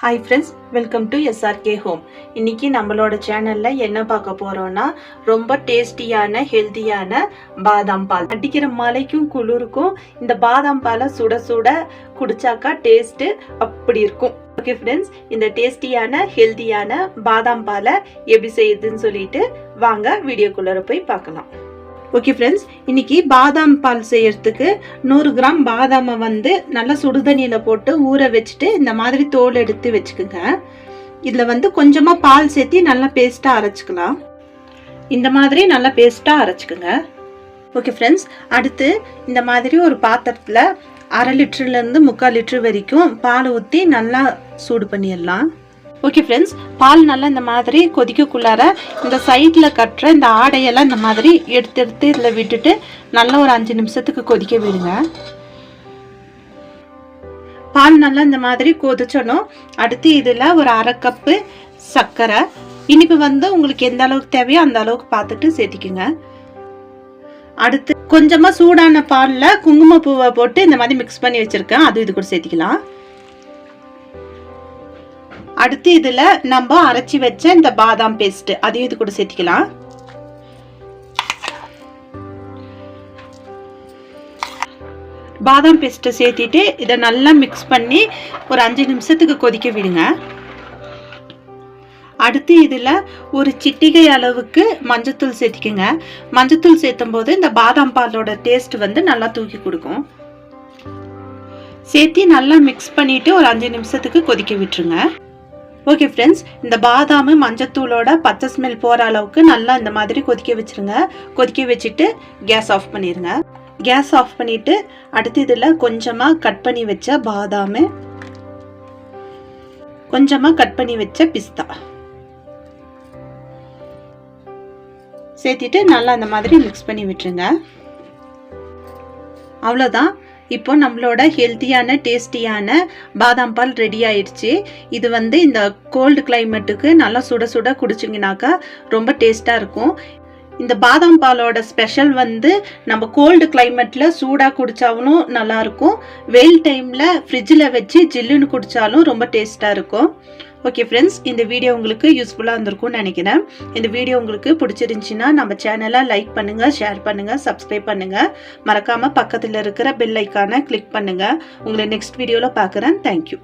Hi friends, welcome to SRK home. இன்னைக்கு நம்மளோட சேனல்ல என்ன பார்க்க போறோம்னா ரொம்ப டேஸ்டியான ஹெல்த்தியான பாதாம் பால். அடிக்கிற மழைக்கும் குளிருக்கும் இந்த பாதாம் பாலை சுட சுட குடிச்சாக்கா டேஸ்ட் அப்படி இருக்கும். ஓகே ஃப்ரெண்ட்ஸ், இந்த டேஸ்டியான ஹெல்த்தியான பாதாம் பாலை எப்படி செய்யுதுன்னு சொல்லிட்டு வாங்க வீடியோக்குள்ள போய் பார்க்கலாம். ஓகே ஃப்ரெண்ட்ஸ், இன்னைக்கு பாதாம் பால் செய்யறதுக்கு 100 கிராம் பாதாமை நல்லா சுடுதண்ணியில் போட்டு ஊற வச்சுட்டு இந்த மாதிரி தோல் எடுத்து வச்சுக்கோங்க. இதில் கொஞ்சமாக பால் சேர்த்து நல்லா பேஸ்ட்டாக அரைச்சிக்கலாம். இந்த மாதிரி நல்லா பேஸ்ட்டாக அரைச்சிக்கோங்க. ஓகே ஃப்ரெண்ட்ஸ், அடுத்து இந்த மாதிரி ஒரு பாத்திரத்தில் 1/2 லிட்டர்லேருந்து 3/4 லிட்டர் வரைக்கும் பால் ஊற்றி நல்லா சூடு பண்ணிடலாம். ஓகே ஃப்ரெண்ட்ஸ், பால் நல்லா இந்த மாதிரி கொதிக்கக்குள்ளார இந்த சைடில் கட்டுற இந்த ஆடையெல்லாம் இந்த மாதிரி எடுத்து இதில் விட்டுட்டு நல்லா ஒரு 5 நிமிஷத்துக்கு கொதிக்க விடுங்க. பால் நல்லா இந்த மாதிரி கொதிச்சணும். அடுத்து இதில் ஒரு 1/2 கப்பு சர்க்கரை, இனிப்பு உங்களுக்கு எந்த அளவுக்கு தேவையோ அந்த அளவுக்கு பார்த்துட்டு சேர்த்திக்குங்க. அடுத்து கொஞ்சமாக சூடான பாலில் குங்குமப்பூவை போட்டு இந்த மாதிரி மிக்ஸ் பண்ணி வச்சுருக்கேன், அது இது கூட சேர்த்திக்கலாம். அடுத்து இதில் நம்ம அரைச்சி வச்ச இந்த பாதாம் பேஸ்ட் அதையும் இது கூட சேர்த்திக்கலாம். பாதாம் பேஸ்ட்டை சேர்த்திட்டு இதை நல்லா மிக்ஸ் பண்ணி ஒரு 5 நிமிஷத்துக்கு கொதிக்க விடுங்க. அடுத்து இதில் ஒரு சிட்டிகை அளவுக்கு மஞ்சத்தூள் சேர்த்திக்கங்க. மஞ்சத்தூள் சேர்த்தும் போது இந்த பாதாம் பாலோட டேஸ்ட் நல்லா தூக்கி கொடுக்கும். சேர்த்தி நல்லா மிக்ஸ் பண்ணிட்டு ஒரு 5 நிமிஷத்துக்கு கொதிக்க விட்டுருங்க. ஓகே ஃப்ரெண்ட்ஸ், இந்த பாதாம் மஞ்சத்தூளோட பச்சை ஸ்மெல் போகிற அளவுக்கு நல்லா இந்த மாதிரி கொதிக்க வச்சுருங்க. கொதிக்க வச்சுட்டு கேஸ் ஆஃப் பண்ணிடுங்க. கேஸ் ஆஃப் பண்ணிவிட்டு அடுத்து இதில் கொஞ்சமாக கட் பண்ணி வச்ச பாதாம், கொஞ்சமாக கட் பண்ணி வச்ச பிஸ்தா சேர்த்திட்டு நல்லா இந்த மாதிரி மிக்ஸ் பண்ணி விட்டுருங்க. அவ்வளோதான், இப்போ நம்மளோட ஹெல்த்தியான டேஸ்டியான பாதாம் பால் ரெடி ஆயிடுச்சு. இது இந்த கோல்டு கிளைமேட்டுக்கு நல்லா சுட சுட குடிச்சிங்கனாக்கா ரொம்ப டேஸ்ட்டாக இருக்கும். இந்த பாதாம் பாலோட ஸ்பெஷல் நம்ம கோல்டு கிளைமேட்டில் சூடாக குடித்தாலும் நல்லாயிருக்கும். வெயில் டைமில் ஃப்ரிட்ஜில் வச்சு ஜில்லுன்னு குடித்தாலும் ரொம்ப டேஸ்ட்டாக இருக்கும். ஓகே ஃப்ரெண்ட்ஸ், இந்த வீடியோ உங்களுக்கு யூஸ்ஃபுல்லாக இருந்திருக்கும்னு நினைக்கிறேன். இந்த வீடியோ உங்களுக்கு பிடிச்சிருந்துச்சின்னா நம்ம சேனலை லைக் பண்ணுங்கள், ஷேர் பண்ணுங்கள், சப்ஸ்கிரைப் பண்ணுங்கள். மறக்காமல் பக்கத்தில் இருக்கிற பெல் ஐக்கானை கிளிக் பண்ணுங்கள். உங்களை நெக்ஸ்ட் வீடியோவில் பார்க்குறேன். தேங்க்யூ.